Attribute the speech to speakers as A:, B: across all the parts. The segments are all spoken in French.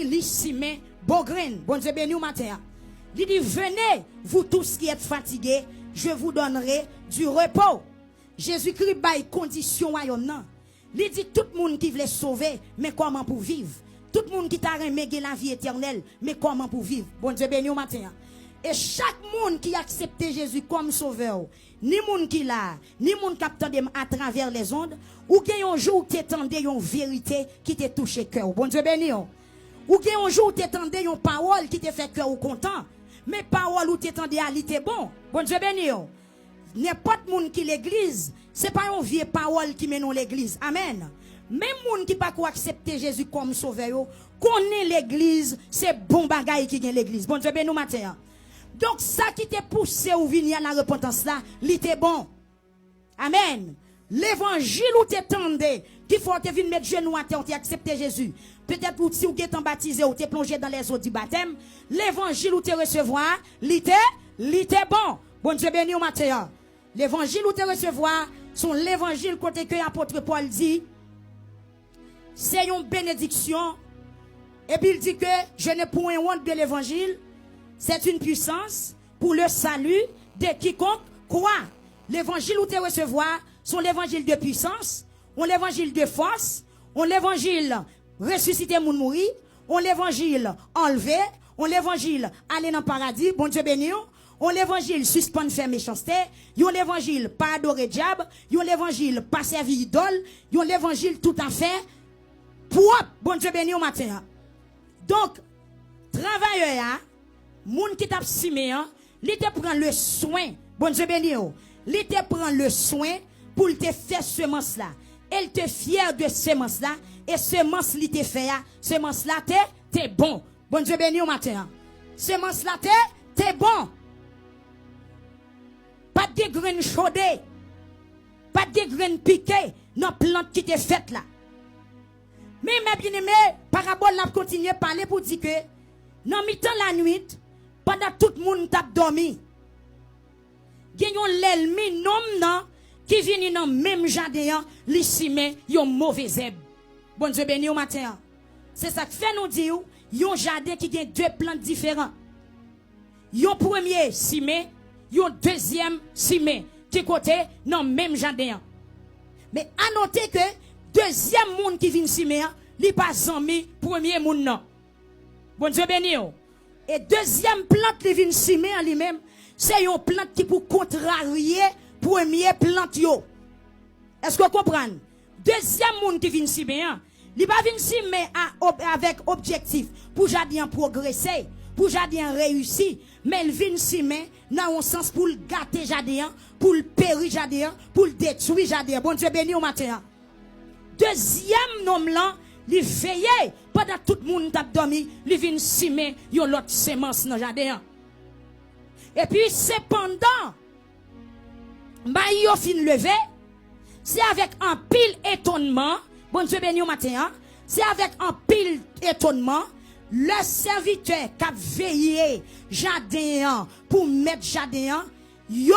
A: Lissimé, Bogren, bon Dieu béni au matin. Il dit, venez, vous tous qui êtes fatigués, je vous donnerai du repos. Jésus-Christ baille condition à yon nan. Il dit, tout le monde qui veut sauver, mais comment pour vivre? Tout le monde qui t'a remis la vie éternelle, mais comment pour vivre? Bon Dieu béni au matin. Et chaque monde qui accepte Jésus comme sauveur, ni monde qui l'a, ni monde qui attendait à travers les ondes, ou qu'il y a un jour où tu attendais une vérité qui t'a touché cœur. Bon Dieu béni. Ou qu'il y a un jour où tu attendais une parole qui t'a fait cœur ou content. Mais parole où tu attendais à l'ité bon. Bon Dieu béni. N'importe monde qui l'église, c'est pas une vieille parole qui mène l'église. Amen. Même monde qui pas accepter Jésus comme sauveur, connaît l'église, c'est bon bagaille qui gagne l'église. Bon Dieu béni au matin. Donc ça qui t'a poussé ou venir à la repentance là, l'était bon. Amen. L'évangile où t'attendais, qu'il faut te venir mettre genou à terre, accepter Jésus. Peut-être ou si vous êtes baptisé ou t'es plongé dans les eaux du baptême, l'évangile où tu recevoir, l'était bon. Bon Dieu béni au matin. L'évangile où tu recevoir, son l'évangile côté que l'apôtre Paul dit, c'est une bénédiction. Et puis il dit que je n'ai point honte de l'évangile. C'est une puissance pour le salut de quiconque croit. L'évangile où tu recevoir, sont l'évangile de puissance, on l'évangile de force, on l'évangile ressusciter moun mourir, on l'évangile enlever, on l'évangile aller dans le paradis, bon Dieu béni, on l'évangile suspendre faire méchanceté, on l'évangile pas adorer diable, on l'évangile pas servir idole, on l'évangile tout à fait propre, bon Dieu béni au matin. Donc, travailleur, moun qui t'a simé, il te prend le soin, bon Dieu béni, il te prend le soin pour te faire semence là. Elle te fière de semence là et semence li te fait, semence là t'es bon. Bon Dieu béni au matin. Semence là t'es bon. Pas de graines chaudées, pas de graines piquées dans plante qui te faite là. Mais mes bien-aimés, parabole n'a continué à parler pour dire que dans mi-temps la nuit, pendant tout le monde t'a dormi. Genyon l'ennemi non qui vient dans même jardin, li simé yon mauvais herbe. Bon Dieu béni au matin. C'est ça que fait nous dire, yon jardin qui a deux plantes différentes. Yon premier simé, yon deuxième simé, qui côté dans même jardin. Mais à noter que deuxième monde qui vient simé, li pas zami premier monde non. Bon Dieu béni. Et deuxième plante qui vient simé en lui-même, c'est une plante qui pour contrarier première plante yo. Est-ce que vous comprenez? Deuxième monde qui vient si bien, il va venir si mais avec objectif pour jardin progresser, pour jardin réussir, mais il vient si mais dans un sens pour le gâter jardin, pour le périr jardin, pour le détruire jardin. Bon Dieu béni au matin. Deuxième nom là, il veille pendant tout le monde t'a dormi, il vient si mais yon l'autre semence dans jardin. Et puis cependant yo fin levé, c'est avec un pile étonnement, bon Dieu béni au matin, c'est avec un pile étonnement, le serviteur qui a veillé jardin pour mettre jardin, yo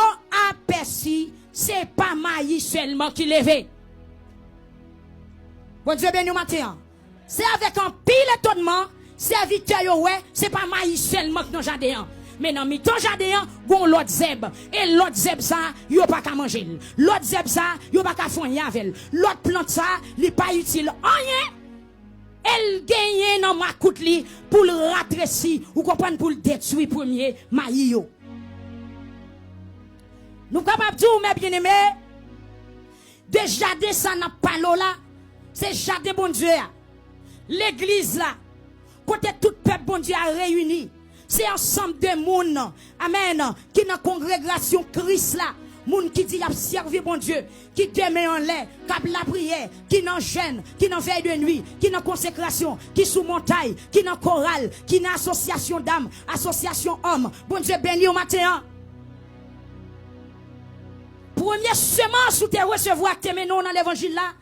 A: aperçu, c'est pas maïs seulement qui levé. Bon Dieu béni au matin, c'est avec un pile étonnement, serviteur yo ouais, c'est pas maïs seulement qui dans jardin. Mais dans mi-temps jardin, gon l'autre zeb. Et l'autre zeb ça, yo pas qu'à manger. L'autre zeb ça, yo pas qu'à fourner avec. L'autre plante ça, li pas utile. Rien. Elle gagne dans ma coute li pour le ratressi ou comprendre pour le détruire premier maïs yo. Nous capable dire mes bien-aimés, de jardin ça n'a pas là, c'est jardin bon Dieu. L'église là, côté tout peuple bon Dieu a réuni. C'est ensemble de monde, amen, qui dans la congrégation Christ là, monde qui dit a servi bon Dieu, qui demeure en l'air, qui la prière, qui dans jeûne, qui dans veille de nuit, qui dans consécration, qui sous montagne, qui dans chorale, qui dans association d'âmes, association hommes. Bon Dieu béni au matin. Première semence où tu recevoir tes menon dans l'évangile là,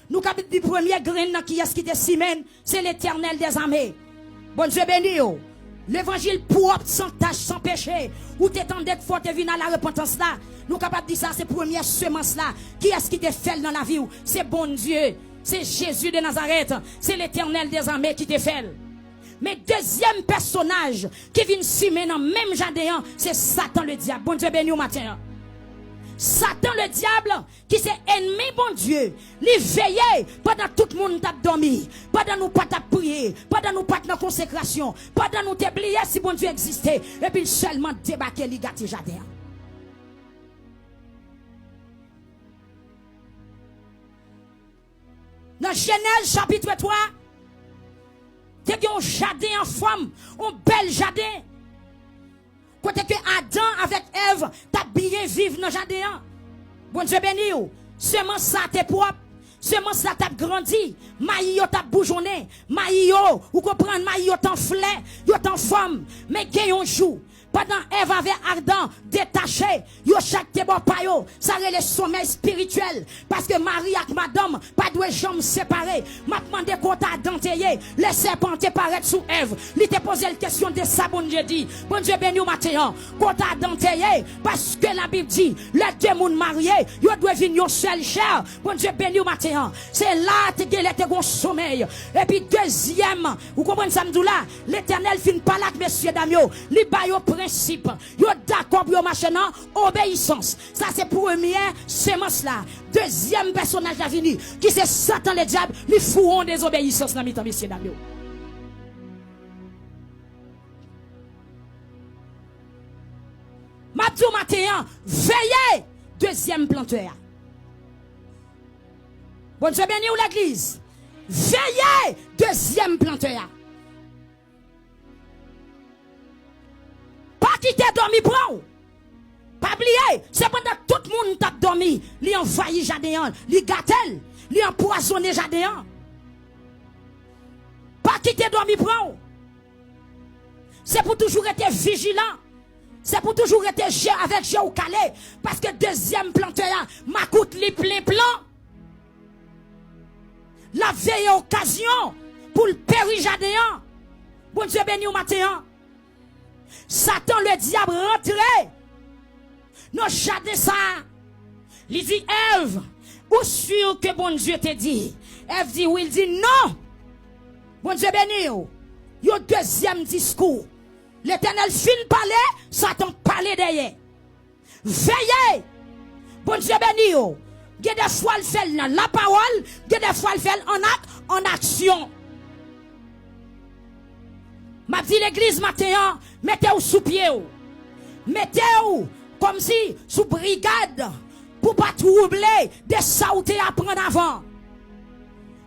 A: nous capite du premier grain qui est qui te simène, c'est l'Éternel des armées. Bon Dieu béni. L'évangile propre, sans tâche, sans péché. Où t'étendais que faut te venir à la repentance là. Nous capables de dire ça, c'est première semence là. Qui est-ce qui te fait dans la vie? C'est bon Dieu. C'est Jésus de Nazareth. C'est l'Éternel des armées qui te fait. Mais deuxième personnage qui vient simer dans le même jardin, c'est Satan le diable. Bon Dieu béni au matin. Satan le diable, qui c'est ennemi bon Dieu, il veille pendant tout le monde t'a dormi, pendant nous pas t'a prié, pendant nous pas dans consécration, pendant nous t'oublier si bon Dieu existait, et puis seulement débarquer les gâter jardin. Dans Genèse chapitre 3, il y a un jardin en forme, un bel jardin. Côté que Adam avec Ève, t'as bien vivre dans le jardin. Bon Dieu béni. Seulement ça t'es propre. Seulement ça t'a grandi. Maï yo t'a bougeonné. Maï yo, ou comprendre maï yo t'en flè, yo t'en forme. Mais qu'il un jour, pendant Ève avait ardent, détaché, yo chaque te bon pa yo, ça le sommeil spirituel. Parce que Marie et madame, pas de jambes séparées. M'a demandé qu'on t'a denteyé, le serpent te paraît sous Ève. Li te posé la question de ça, bon Dieu dit. Bon Dieu béni au matin, qu'on t'a denteyé, parce que la Bible dit, les deux moun mariés, yo doivent venir yon seul chair. Bon Dieu béni au matin, c'est là te gelete gon sommeil. Et puis deuxième, vous comprenez ça m'doula, l'Éternel fin pas là, messieurs dames yo, li ba yo principe, yo d'accord pour machin obéissance. Ça c'est première sémence là. Deuxième personnage à venir, qui c'est Satan le diable, li fouron des obéissances dans mi-temps, messieurs dames yo. Mabdou matin, veillez, deuxième planteur. Bon Dieu béni ou l'église. Veillez, deuxième planteur. Pas quitter dormi pour. Pas oublier, c'est pendant tout le monde t'a dormi, li envahi jardin, li gâtel, li empoisonné jardin. Pas quitter dormi pour. C'est pour toujours être vigilant. C'est pour toujours être avec Dieu au calé. Parce que deuxième planteur, ma coûte li plein plan. La veille occasion pour le périr jardin. Bon Dieu béni au matin. Satan le diable rentré. Non jardin ça. Il dit Ève, ou sûr que bon Dieu te dit? Ève dit oui, il dit non. Bon Dieu béni. Yo deuxième discours. L'Éternel fin parler, Satan parler derrière. Veillez. Bon Dieu béni. Il y a des fois il fait la parole, il y a des fois il fait en acte, en action. M'a dit l'église matin, mettez-vous sous pied. Mettez-vous comme si sous brigade pour pas troubler des ça ou te apprendre avant.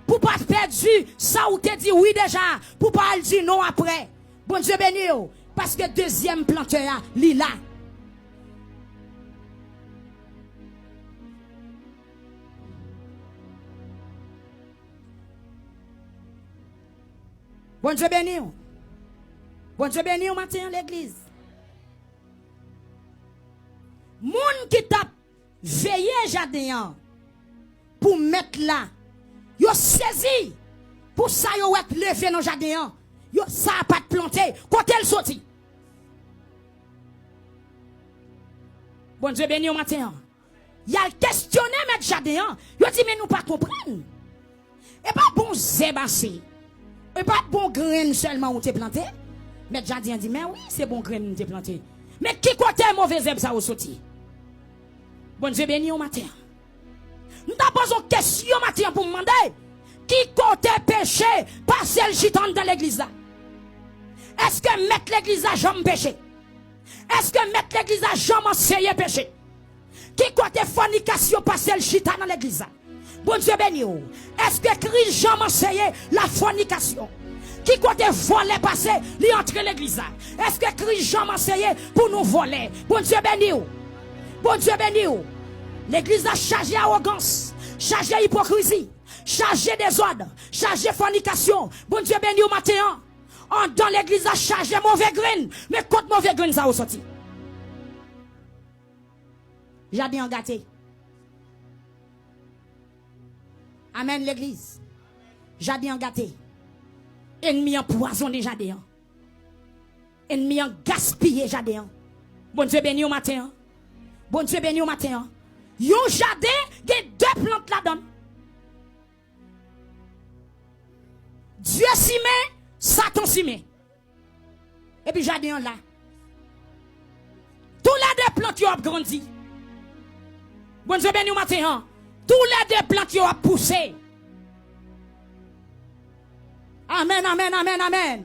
A: Pour pas perdre ça ou te dit oui déjà, pour pas dire non après. Bon Dieu béni parce que deuxième planteur li là. Bon Dieu béni. Bon Dieu béni au matin l'église. Moun qui t'a veillé jardin pour mettre là. Yo saisi pour ça yo être levé dans jardin. Yo ça a pas de planter. Côté elle sorti. Bon Dieu béni au matin. Y a questionné mettre jardin. Yo dit mais nous pas comprendre. Et pas bon zébassé. Et pas bon grain seulement où t'es planté. Mais jardin dit mais oui, c'est bon grain où t'es planté. Mais qui côté mauvais zèbre ça au sorti? Bon Dieu béni au matin. Nous t'avons posé une question matin pour me demander qui côté péché passer le gitan dans l'église là? Est-ce que mettre l'église à jamais péché? Est-ce que mettre l'église à jamais enseigner péché? Qui côté fornication passer le gitan dans l'église là? Bon Dieu béni. Est-ce que Christ jamais enseigné la fornication? Qui côté voler passer, li entre l'église là? Est-ce que Christ jamais enseigné pour nous voler? Bon Dieu béni. Bon Dieu béni. L'église a chargé arrogance, chargé hypocrisie, chargé désordre, chargé fornication. Bon Dieu béni au matin. Dans l'église a chargé mauvais grain. Mais contre mauvais grain ça a sorti. Jardin gâté. Amen l'église. Jardin gâté. Ennemi empoisonné jardin. Ennemi gaspillé jardin. Bon Dieu béni au matin. Bon Dieu béni au matin. Yon jardin, il y a deux plantes là-dedans. Dieu s'y met Satan s'y met. Et puis jardin là. Tous les deux plantes qui ont grandi. Bon Dieu béni au matin. Tous les deux plantes qui ont poussé. Amen, amen, amen, amen.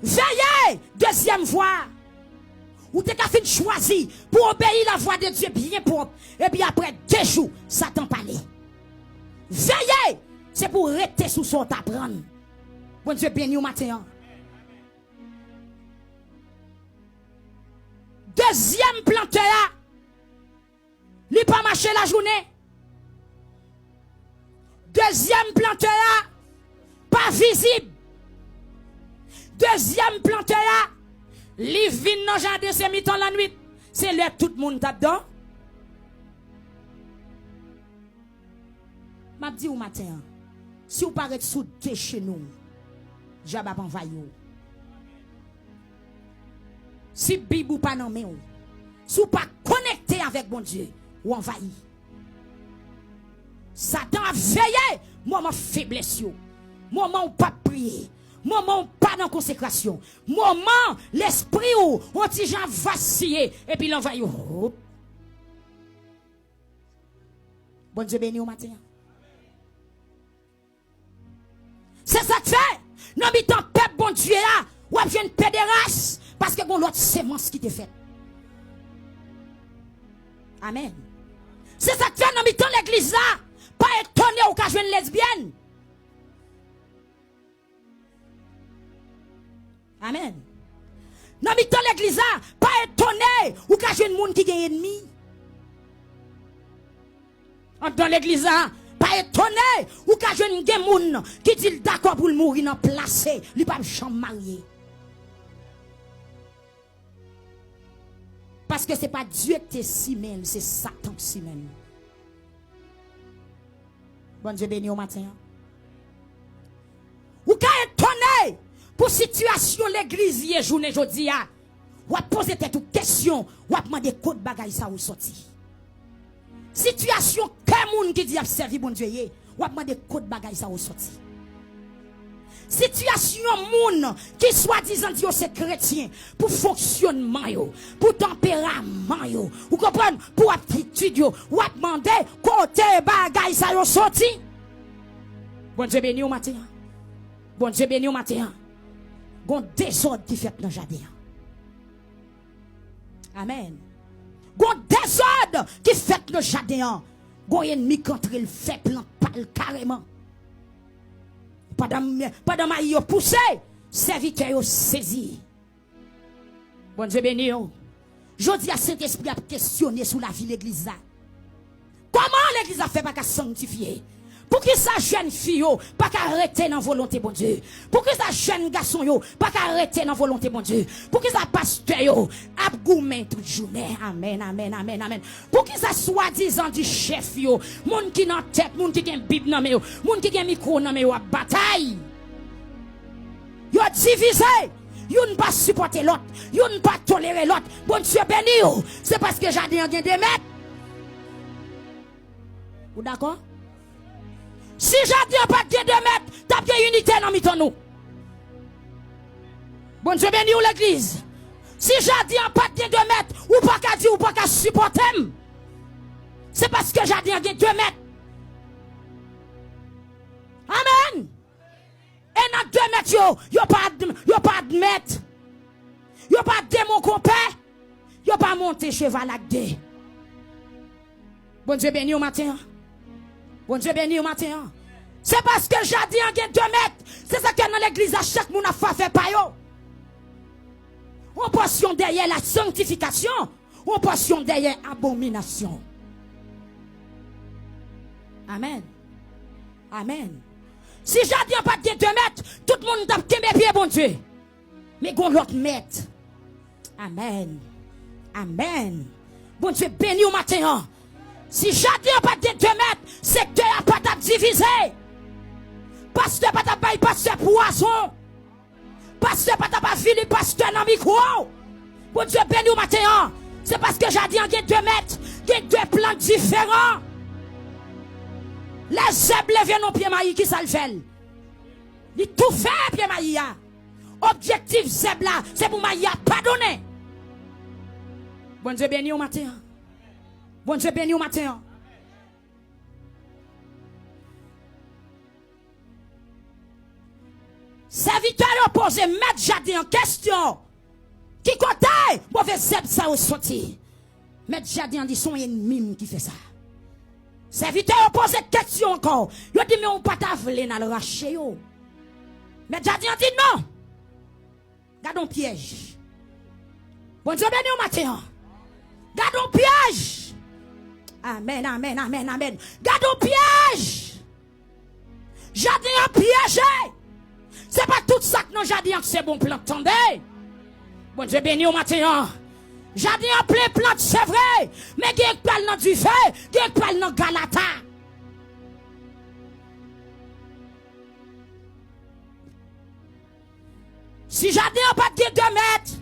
A: Veillez, deuxième fois. Ou t'es qu'à fin choisi pour obéir la voix de Dieu bien propre. Et puis après 2 jours, Satan parle. Veillez, c'est pour rester sous son t'apprendre. Bon Dieu béni au matin. Deuxième planteur, il pas marché la journée. Deuxième planteur, pas visible. Deuxième planteur, il vient dans le jardin, c'est mi-temps la nuit. C'est là tout le monde tape dedans. Je dis au matin, si vous paraît sous chez nous, je vais envahir. Si Bible pas dans main, si vous pas connecté avec bon Dieu, ou envahir. Satan a veillé, moment faiblesse, moment où pas prier, moment où pas dans consécration, moment l'esprit où on petit gens vaciller et puis l'envahir. Bon Dieu béni au matin. C'est ça que fait. Non, mais tant peuple bon Dieu là, ou a une paix de race parce que bon l'autre sémence qui te fait. Amen. C'est ça que fait non, mais tant l'église là, pas étonné ou qu'a joué une lesbienne. Amen. Non, mais tant l'église là, pas étonné ou qu'a joué une monde qui gagne ennemi. Dans l'église là, pas étonné ou qu'a joué une monde qui dit d'accord pour le mourir dans place, lui pas jamais marié. Parce que c'est pas Dieu qui s'y mène, c'est Satan qui s'y mène. Bon Dieu béni au matin. Ou qu'a étonné pour situation l'église hier journée jodi a. Ou a poser tête ou question, ou a demander code bagay ça ou sorti. Situation que moun qui dit a servi bon Dieu yé, ou a demander code bagay ça ou sorti. Situation moun qui soi-disant dit c'est chrétien pour fonctionnement yo, pour tempérament yo, ou comprendre pour aptitude yo, ou a demander côté bagay ça yo sorti. Bon Dieu béni au matin. Bon Dieu béni au matin. Gon désordre qui fait dans jardin. Amen. Gon désordre qui fait dans jardin. Gon ennemi contre il fait plante pâle carrément. Pendant ma yo poussé, serviteur yo saisi. Bon Dieu béni yo. Jodi a Saint-Esprit a questionné sur la vie de l'église là. Comment l'église a fait pas qu'à sanctifier? Pour que sa jeune fille yo pas qu'arrêter dans volonté bon Dieu. Pour que sa jeune garçon yo pas qu'arrêter dans volonté bon Dieu. Pour que sa pasteur yo a gourmet toute journée. Amen, amen, amen, amen. Pour que sa soi-disant du chef yo, moun qui dans tête, moun qui gen bible nan yo, moun qui gen micro nan yo a bataille. Yo divisé. Yo ne pas supporter l'autre, yo ne pas tolérer l'autre. Bon Dieu béni yo, c'est parce que jardin gen 2 mètres. Ou d'accord? Si jardin pas de 2 mètres, t'as bien unité dans mi-temps nous. Bon Dieu béni ou l'église. Si jardin pas de 2 mètres, ou pas qu'à dire ou pas qu'à supporter. C'est parce que jardin a 2 mètres. Amen. Et dans 2 mètres, yo pas de mètre. Yo pas de mon compère. Yo pas monter cheval à 2. Bon Dieu béni au matin. Bon Dieu béni au matin. C'est parce que jardin a 2 mètres. C'est ça que dans l'église, à chaque monde a fait pas yo. On portion derrière la sanctification. On portion derrière abomination. Amen. Amen. Si jardin pas de 2 mètres, tout le monde tape mes pieds, bon Dieu. Mais gon l'autre mètre. Amen. Amen. Bon Dieu béni au matin. Si jardin pas de 2 mètres, secteur a pas divisé. Pasteur pas tape pasteur poison. Pasteur pas tape Philippe pasteur dans micro. Bon Dieu béni au matin. C'est parce que jardin a 2 mètres, il y a 2 plans différents. Les zèbres viennent au pied maïs qui ça le fait. Il tout fait, Pierre Maïa. Objectif, c'est là, c'est pour Maïa pardonner. Bon Dieu béni au matin. Bon Dieu béni au matin. Serviteur opposé, mettre Jardin en question. Qui côté? Mauvais zèbre ça au sorti. Mettre Jardin dit son ennemi qui fait ça. Serviteur opposé, question encore. Il dit, mais on pas t'avler dans le raché. Mettre Jardin dit non. Gardons piège. Bon Dieu béni au matin. Gardons piège. Amen, amen, amen, amen. Gardons piège. Jardin a piégé. C'est pas tout ça que nous jardin c'est bon plan, attendez. Bon Dieu béni au matin. Jardin a plein plante, c'est vrai. Mais qui est pas dans du feu, qui est pas dans Galata. Si jardin a pas de 2 mètres,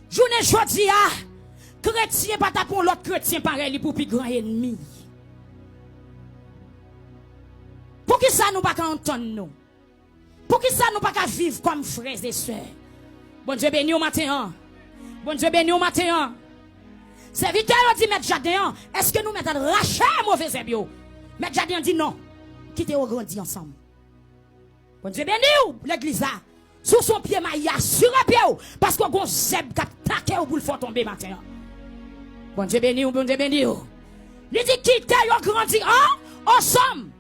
A: journée choisie, chrétien pas pour l'autre chrétien pareil pour plus grand ennemi. Pour qui ça nous pas entendre nous? Pour qui ça nous pas vivre comme frères et sœurs? Bon Dieu béni au matin. Bon Dieu béni au matin. Serviteur dit mettre jardin. Est-ce que nous mettons racher mauvais zébio? Mettre jardin dit non. Quittez au grandi ensemble. Bon Dieu béni ou l'église là. Sous son pied maïa sur un pied parce qu'on gon zeb qui attaqué pour le faire tomber matin. Bon Dieu béni ou bon Dieu béni ou. Il dit quittez au grandi ensemble.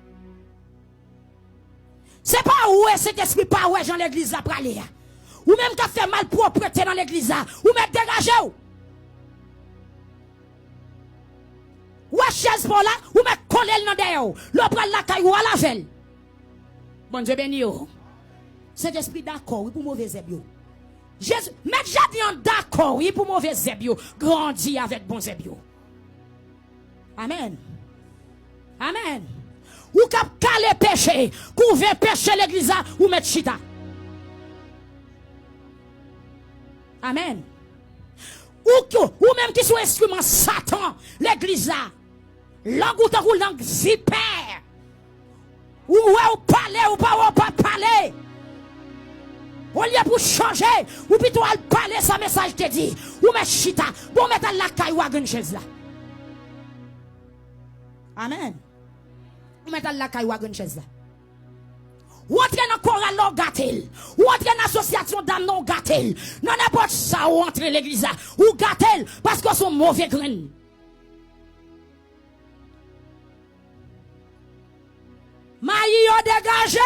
A: C'est pas où est cet esprit, pas où est dans l'église là pour aller. Ou même qui a fait mal propreté dans l'église là. Ou même dégagé. Ou est chaise pour là. Ou même coller le nom derrière. Le bras la caille ou à la velle. Bon Dieu béni. Cet esprit d'accord, oui, pour mauvais zébio. Jésus, mettre jardin d'accord, oui, pour mauvais zébio. Grandit avec bon zébio. Amen. Amen. Ou cap calé péché, couvert péché l'église ou mettre chita. Amen. Ou même qui sont instruments Satan, l'église là. Langue ou ta langue vipère. Ou parler ou pas parler. Au lieu pour changer, ou plutôt à parler sa message te dit. Ou mettre chita, ou mettre la caille ou à une chaise là. Amen. Ou mettre la caille ou à une chaise là. Ou entrer dans le choral non gâtel. Ou entrer dans l'association d'âme non gâtel. Non n'importe ça ou entrer l'église là. Ou gâtel parce que sont mauvais graines. Maïo dégagé.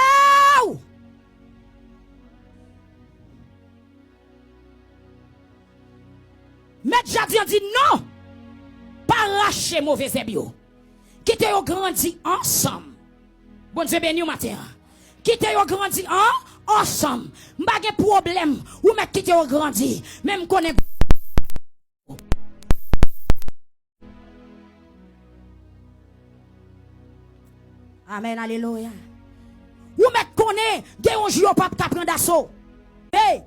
A: Maître Jardin dit non. Pas racher mauvais zébio. Quittez au grandi ensemble. Bon Dieu béni au matin. Quittez au grandi ensemble. M'pa de problème. Ou mettre quitter au grandi. Même qu'on est. Amen, alléluia. Ou mettre qu'on est. Gè on joue au pape qui prend d'assaut. Hey!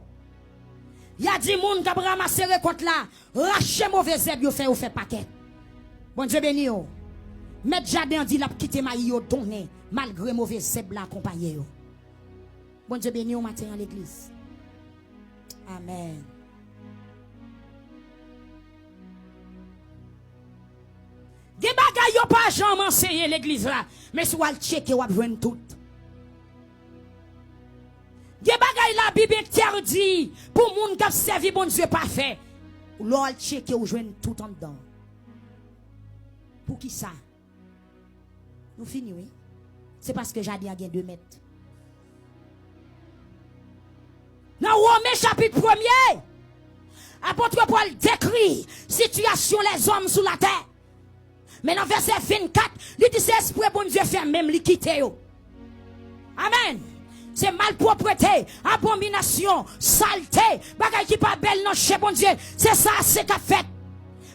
A: Y a dit moun qui a ramassé récolte là. Rache mauvais zèb yo fait ou fait paquet. Bon Dieu béni yo. Mettre jardin dit la quitter maï yo donné malgré mauvais zèb là accompagné yo. Bon Dieu béni au matin à l'église. Amen. Des bagay yo pas jamais enseigné l'église là, mais si vous allez checker ou joindre tout. Des bagay la Bible interdit pour moun qui servi bon Dieu parfait. Ou l'on checker ou joindre tout en dedans. Pour qui ça? Nous finissons, oui. C'est parce que j'ai dit à 2 mètres. Dans Romains chapitre 1er, apôtre Paul décrit situation les hommes sous la terre. Mais dans verset 24, il dit c'est esprit bon Dieu fait même li quitter yo. Amen. C'est malpropreté, abomination, saleté, bagay qui pas belle non chez bon Dieu. C'est ça c'est qu'a fait.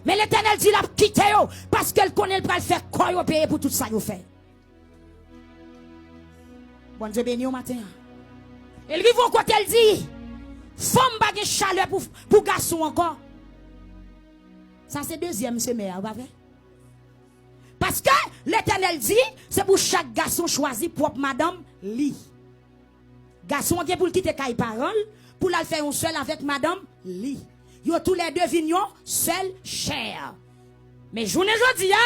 A: Mais l'Éternel dit la quitter yo parce qu'elle connaît le pral faire quoi yo payer pour tout ça yo fait. Bon Dieu béni au matin. Elle rive au côté elle dit femme bagay chaleur pour garçon encore. Ça c'est deuxième semaine, va faire. Parce que l'Éternel dit, c'est pour chaque garçon choisi propre madame li. Garçon qui pour le quitter caille parole, pour la faire un seul avec madame li. Yo tous les deux vignons, seul chair. Mais journée jodi a,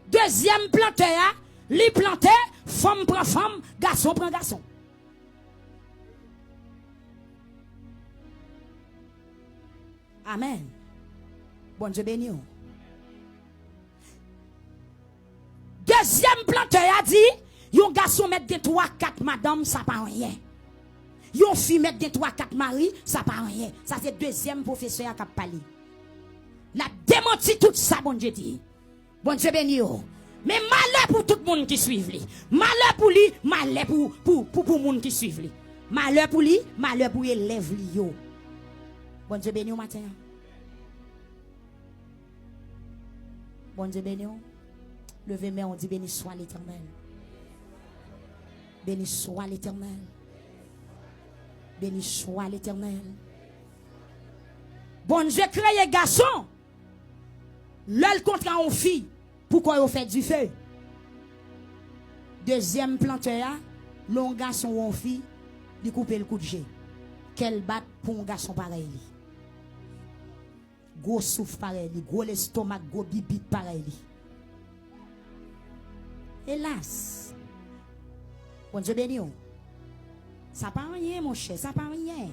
A: deuxième planteur, li planté, femme prend femme, garçon prend garçon. Amen. Bon Dieu béni. Deuxième planteur a dit, yon garçon met des 3-4 madame, ça pas rien. Yon fille met des 3-4 mari, ça pas rien. Ça c'est deuxième professeur qui a parlé. La démenti tout ça, bon Dieu dit. Bon Dieu béni. Mais malheur pour tout le monde qui suit lui. Malheur pour lui, malheur pour le monde qui suit lui. Malheur pour lui, malheur pour élève lui. Bon Dieu béni au matin. Bon Dieu béni. Levez main, on dit béni soit l'Éternel. Béni soit l'Éternel. Béni soit l'Éternel. Bon Dieu créé garçon. L'œil contre une fille. Pourquoi on fait du feu? Deuxième planteur, l'on garçon ou une fille, il coupe le coup de jet. Quel bat pour un garçon pareil? Gros souffle pareil, gros l'estomac, gros bibit pareil. Hélas. Bon Dieu béni. Ça pas rien, mon cher, ça pas rien.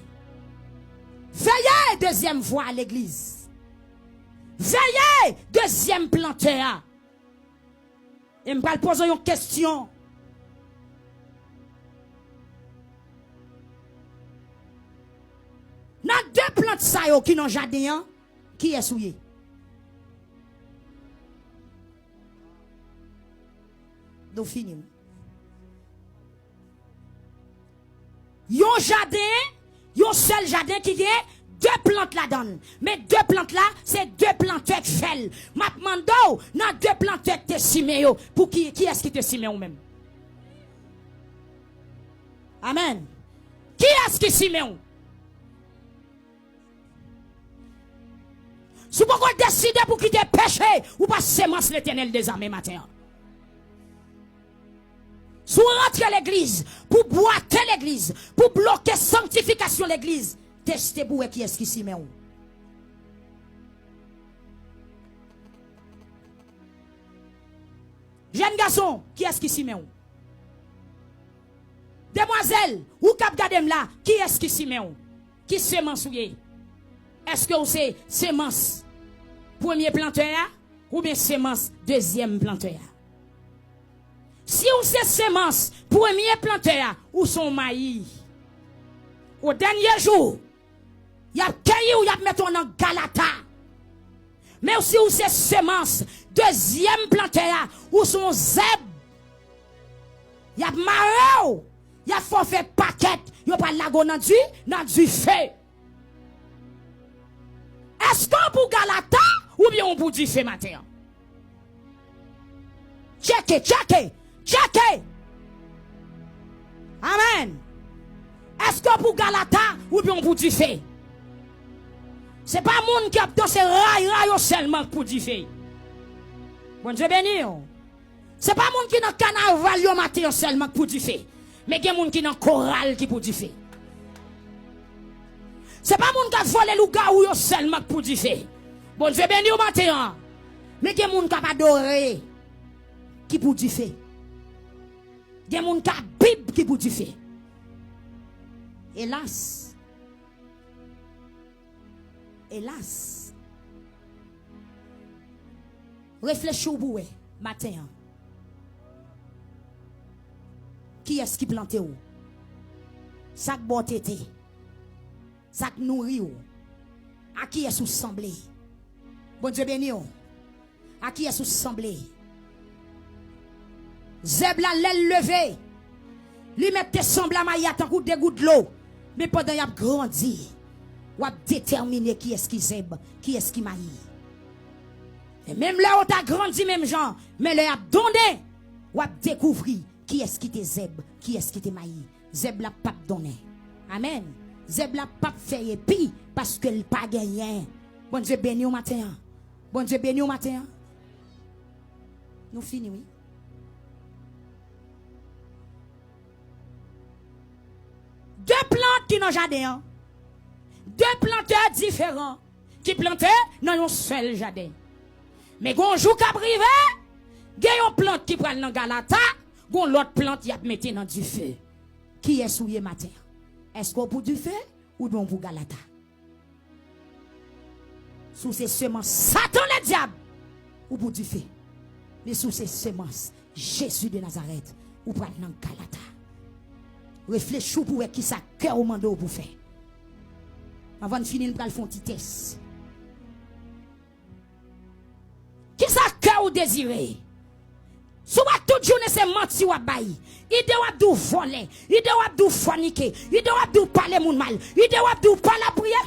A: Veillez deuxième fois à l'église. Veillez deuxième planteur. Et je vais poser une question. Dans deux plantes ça qui n'ont jardin, qui est souillé? Nous finissons. Yon jardin, yon seul jardin qui est deux plantes là-dedans. Mais deux plantes là, c'est deux plantes qui fêlent. Ma demande, dans deux plantes qui te simé. Pour qui est-ce qui te simé ou même? Amen. Qui est-ce qui simé ou? Si vous pouvez décider pour quitter péché ou pas sémence l'Éternel des armées matin. Si vous rentrez l'église, pour boiter l'église, pour bloquer sanctification l'église, testez pour qui est-ce qui s'y met. Jeune garçon, qui est-ce qui s'y met? Demoiselle, ou cap gadem là, qui est-ce qui s'y met? Qui sémence ou est? Est-ce que vous c'est sémence premier planteur ou bien sémence deuxième planteur? Si vous c'est sémence premier planteur ou son maïs, au dernier jour, il y a cueilli ou il y a mis en Galata. Mais si vous c'est sémence deuxième planteur ou son zeb, il y a maré, il y a forfait paquet, il y a pas de lago dans du feu. Est-ce qu'on pour Galata ou bien on pour du feu matin? Checkez. Amen. Est-ce que pour Galata ou bien pour du feu? C'est pas monde qui a dansé rail seulement pour du feu. Bon Dieu béni. C'est pas monde qui dans carnaval yo matin seulement pour du feu. Mais il y a monde qui dans chorale qui pour du feu. C'est pas monde qui a volé loup seulement pour du feu. Bon Dieu béni au matin. Mais il y a monde qui a adoré qui pour du feu. Il y a monde qui a Bible qui pour du feu. Hélas. Réfléchis au bout matin. Qui est-ce qui plante où? Ça bon tété. Ça nourrit où? À qui est-ce semblé? Bon Dieu béni. À qui est-ce semblé? Zeb la l'aile levée. Lui mette semble à maïa tant que des gouttes de l'eau. Mais pendant y a grandi, ou a déterminé qui est-ce qui zeb, qui est-ce qui maï. Et même là où t'as grandi même gens, mais là a donné, ou a découvert qui est-ce qui te zeb, qui est-ce qui te maï. Zeb la pas donné. Amen. Zeb la pas fait épi parce qu'elle pas gagné. Bon Dieu béni au matin. Bon Dieu béni au matin. Nous finissons, oui. plantes qui dans le jardin. Deux planteurs différents qui plantaient dans un seul jardin. Mais gon jour qu'a privé, il y a une plante qui prend dans Galata, gon l'autre plante qui a mis dans du feu. Qui est souillé matin? Est-ce qu'on pour du feu ou bien pour Galata? Sous ces semences, Satan le diable ou pour du feu. Mais sous ces semences, Jésus de Nazareth ou prend dans Galata. Réfléchis pour qui ça cœur au mando pour faire. Avant de finir, nous allons faire un petit test. Qui ça cœur ou désiré? Souvent toute journée c'est menti ou bail. Idée ou dou voler, idée ou dou forniquer, idée ou dou parler moun mal, idée ou dou pas la prière.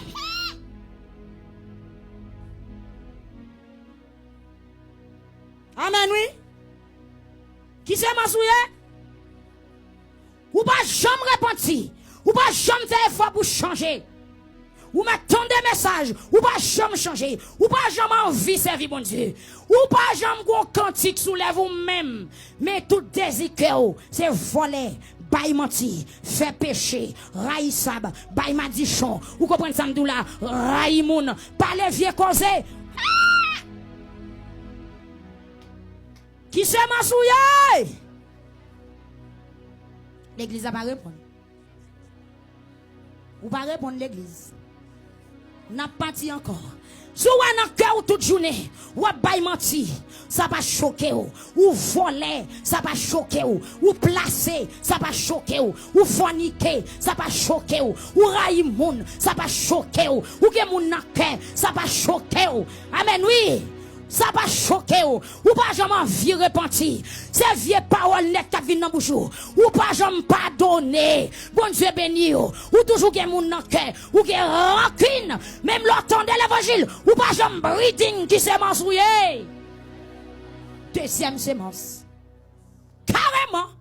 A: Amen oui. Qui c'est mensouillé? Ou pas jamais repentir, ou pas jamais faire effort pour changer. Ou mettons des messages, ou pas jamais changer, ou pas jamais envie servir bon Dieu, ou pas jamais gros cantique soulève vous même, mais tout désir c'est voler, bail menti, faire péché, raï sab, bail madichon, ou comprenez ça m'dou là, raï moun, parler vieux causé. Qui c'est mansouillé? L'église a pas répondre. Ou pas répondre l'église. N'a pas dit encore. Si vous avez un cœur toute journée, ou avez menti, ça va choquer ou voler, ça va choquer ou placer, ça va choquer ou forniquer, ça va choquer ou railler moun, ça va choquer ou que moun nan cœur, ça va choquer. Amen oui. Ça va choquer ou pas jamais vie repentir. C'est vieux paroles net qui viennent dans bouche ou pas jamais pardonner. Bon Dieu béni ou toujours gen moun nan cœur ou gen rancune même l'entendre l'évangile ou pas jamais breeding qui se mensouillé. Deuxième sémence. Carrément.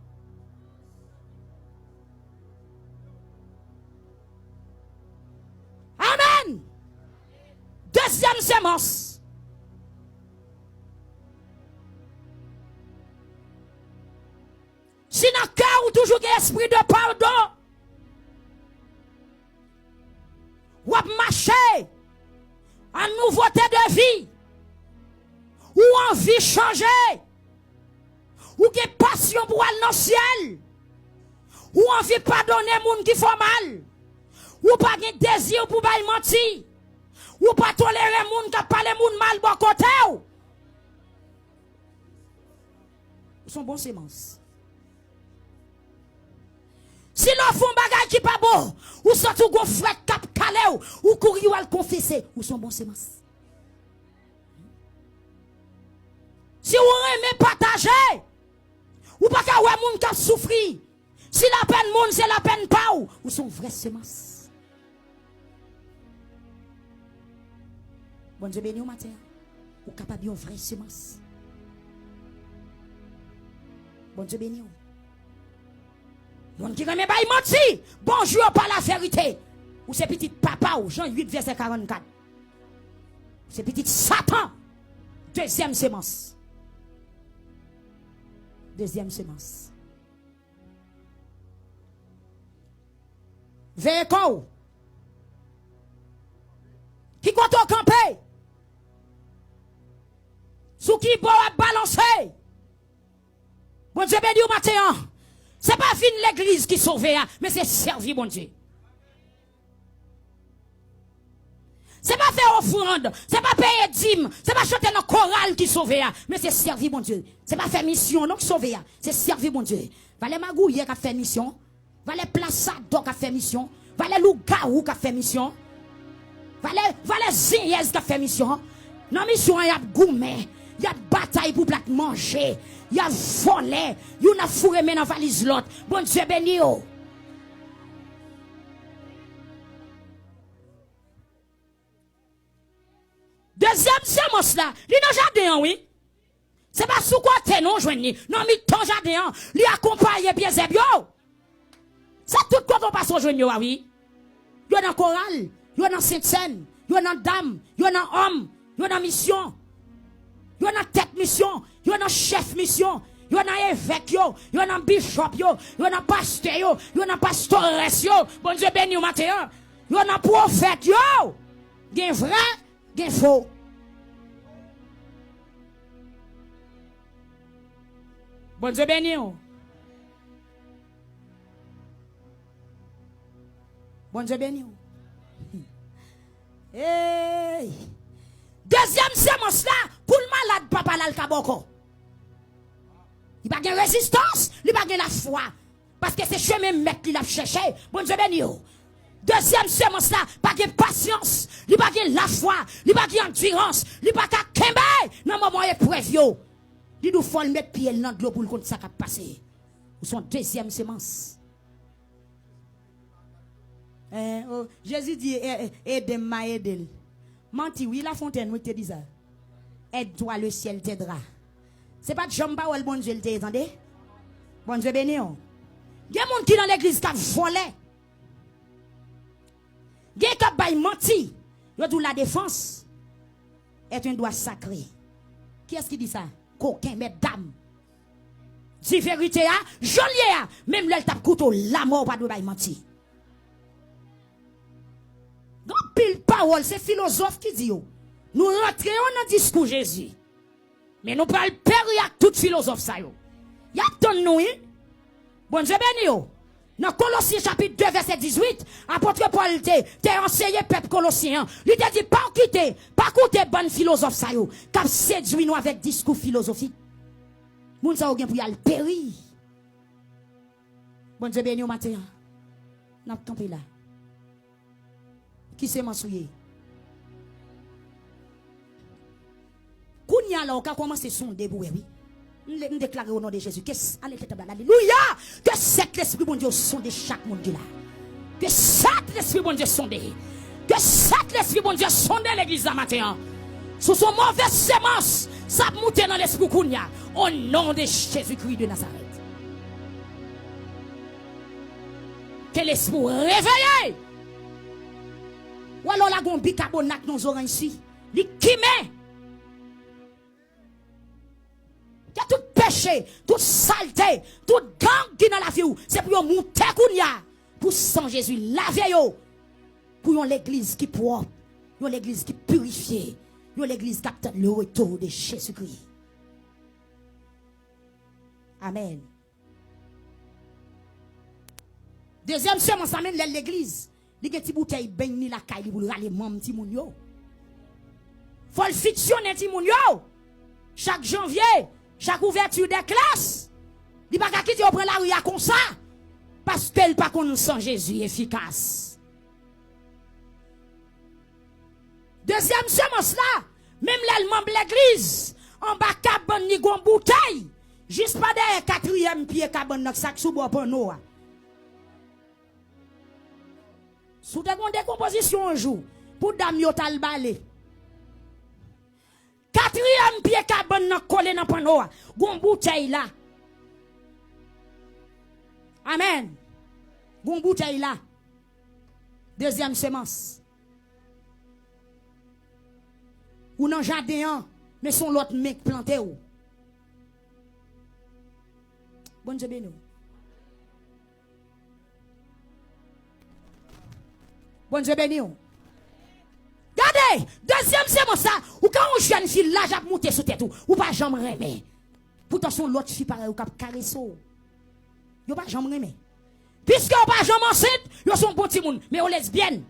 A: Amen. Deuxième sémence. Si dans le cœur ou toujours un esprit de pardon, ou marcher en nouveauté de vie, ou envie changer, ou que passion pour aller dans le ciel, ou envie pardonner les gens qui font mal, ou pas de désir pour bailler mentir, ou pas tolérer les gens qui parlent mal bon côté. Ils sont bons sémences. Si l'on fait un bagage qui pas bon, ou sorti ou gon frère cap calé ou courir ou al confesser, ou sont bons semences. Si vous aimez partager, ou pas ka wè moun k'ap souffri. Si la peine moun c'est la peine pas ou sont vraies semences. Bon Dieu béni au matin, ou capable de vraie semence. Bon Dieu béni. Moun qui remet bail menti, bonjour par la vérité. Ou c'est petit papa ou Jean 8 verset 44. C'est petit Satan. Deuxième sémence. Deuxième sémence. Véhicule. Qui compte au campé. Sous qui peut balancer. Bon Dieu béni au matin. C'est pas fin l'église qui sauve, mais c'est servir bon Dieu. C'est pas faire offrande, c'est pas payer dîme, c'est pas chanter dans chorale qui sauve, mais c'est servir bon Dieu. C'est pas faire mission non qui sauve, c'est servir bon Dieu. Valé magouille qui a fait mission, valé plaçado qui a fait mission, valé lougaou qui a fait mission, valé ziyez qui a fait mission. Dans mission il y a gourmet. Il y a bataille pour plat manger. Il y a volé. Il y a fourré dans la valise l'autre. Bon Dieu béni. Deuxième sémence là. Il est dans le jardin, oui. C'est pas sous quoi t'es non, joignez. Non, mais ton jardin, il accompagne bien zébio. C'est tout quoi on passe au joignez, oui. Il y a dans chorale. Il y a dans Sainte-Seine. Il y a dans dame. Il y a dans homme. Il y a dans mission. Il y a dans tête mission, il y a dans chef mission, Yo nan évêque yo, yo nan bishop yo, yo nan pasteur yo nan pastoresse yo. Bon Dieu béni au matin. Yo nan prophète yo. Gen vrai, gen faux. Bon Dieu béni yo. Bon Dieu béni yo. Hey. Deuxième sémence là, pour le malade papa là le kaboko. Il n'y a pas de résistance, il n'y a pas de la foi. Parce que c'est chemin mettre qu'il a cherché. Bon Dieu béni. Deuxième sémence là, pas de patience, il n'y a pas de la foi, il n'y a pas d'endurance, il n'y a pas de kembe. Non, moment épreuve yo. Il nous faut mettre pied dans l'eau pour le compte ça qui a passé. Son deuxième sémence. Jésus dit, aide-moi, aide-le. Menti, oui, la fontaine, oui, te dit ça. Aide-toi, le ciel t'aidera. C'est pas de jamba ou le bon Dieu te attendez? Bon Dieu béni. Il y a des gens qui dans l'église qui volé. Il y a des gens qui menti. La défense est un droit sacré. Qui est-ce qui dit ça? Coquin, mesdames. Si vérité, jolier, même le tape couteau, la mort, pas de menti. Donc, pile parole, c'est philosophe qui dit. Nous rentrons dans le discours Jésus. Mais nous parlons période tout philosophe ça yo. Y a ton nous, bon Dieu béni yo. Dans Colossiens chapitre 2 verset 18, apôtre Paul t'es enseigné peuple Colossien. Il t'a dit pas quitter bonne philosophe ça yo, qui séduit nous avec discours philosophique. Moun sa ou gen pour y aller périr. Bon Dieu béni au matin. N'a pas campé là. Qui c'est mensouillé? Kounya là, on a commencé à sonder pour oui. On déclare au nom de Jésus. Alléluia. Que cet esprit bon Dieu sonde chaque monde là. Que cet esprit bon Dieu sonde. Que cet esprit bon Dieu sonde l'église ce matin. Sous son mauvais sémence, ça monte dans l'esprit Kounya. Au nom de Jésus-Christ de Nazareth. Que l'esprit réveille. Ou alors la gon bicarbonate dans nos oreilles ici. Li kime. Il y a tout péché, toute saleté, toute gang qui dans la vie. C'est pour monter kounya. Pour sang Jésus laver yo. Pour l'église qui propre. Pour l'église qui purifiée. Pour l'église qui attend le retour de Jésus-Christ. Amen. Deuxième semence amène l'église. Il y a des bouteilles ni la caille pour râler mam ti moun yo. Faut le fictionner ti moun yo. Chaque janvier, chaque ouverture des classes, il pas quitter au prend la rue comme ça parce qu'elle pas connaît sans Jésus efficace. Deuxième semence là, même l'allemand l'église en bas cabane ni gon bouteille, juste pas derrière quatrième pied cabane dans sac sous bois panneau. Sous des décomposition un jour, pour dame yo tal balé. Quatrième pied cabane nan collé nan panneau, gon bouteille là. Amen. Gon bouteille là. Deuxième semence. Ou nan jardin, mais son l'autre mec planté ou. Bon Dieu béni. Bon Dieu béni. Regardez, deuxième semence ça, ou quand on jeune fille là, j'ai monté sous tête ou pas jamais remet. Pourtant son l'autre fille pareil ou cap caresse. Yo pas jamais remet. Puisque ou pas jamais enceinte, yo sont bon petit monde, mais on lesbienne.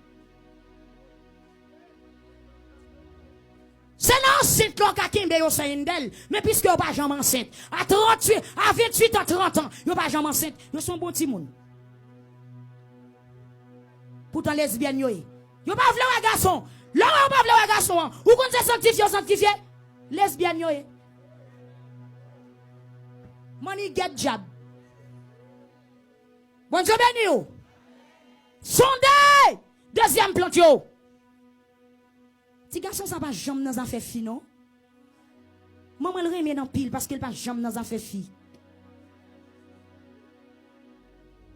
A: C'est l'enceinte là qui kimbe yo c'est d'elle, mais puisque ou pas jamais enceinte, à 38, à 28 à 30 ans, yo pas jamais enceinte, yo sont bon petit monde. Pourtant lesbienne yo. Yo pas vle un garçon. Là on pas vle un garçon. Ou qu'on se sanctifié lesbienne yo. Money get job. Bon Dieu béni yo. Sondé. Deuxième plante yo. Ti garçon ça pas jambe dans affaire fi non. Maman le remet dans pile parce qu'elle pas jambe dans affaire fi.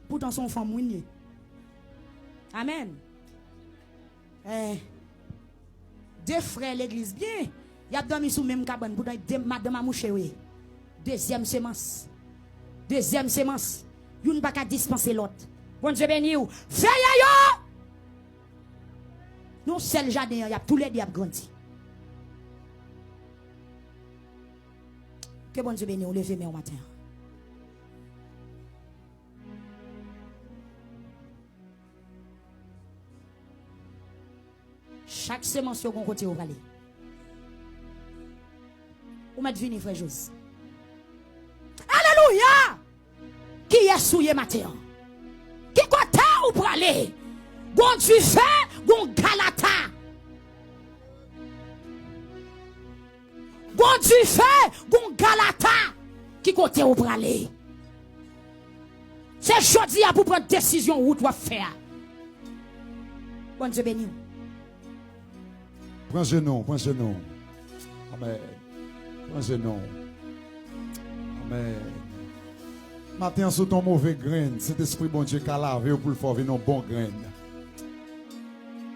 A: Pourtant son femme mounie. Amen. Deux frères l'église bien. Il y a dormi sous même cabane pour madame a mouché oui. Deuxième semence. Deuxième semence. Vous ne pouvez pas dispenser l'autre. Bon Dieu béni ou. Veillez yo! Non, seul jardin, il y a tous les diables grandis. Que bon Dieu béni ou levez au matin. Chaque semence sur un côté au valet. Ou m'a vini frère José. Alléluia! Qui est souillé matin? Qui côté ou pour aller? Bon Dieu fait, bon Galata. Bon Dieu fait, bon Galata. Qui côté ou pour aller? C'est aujourd'hui pour prendre décision où tu vas faire. Bon Dieu béni.
B: Prends genou, prends genou. Amen. Prends genou. Amen. Matin, sous ton mauvais grain, cet esprit bon Dieu qui a lavé pour le faire venir un bon grain.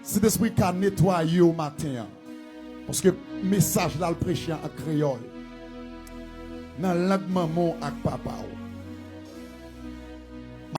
B: Cet esprit qui a nettoyé au matin. Parce que le message là, le prêcher en créole. Dans la langue maman avec papa.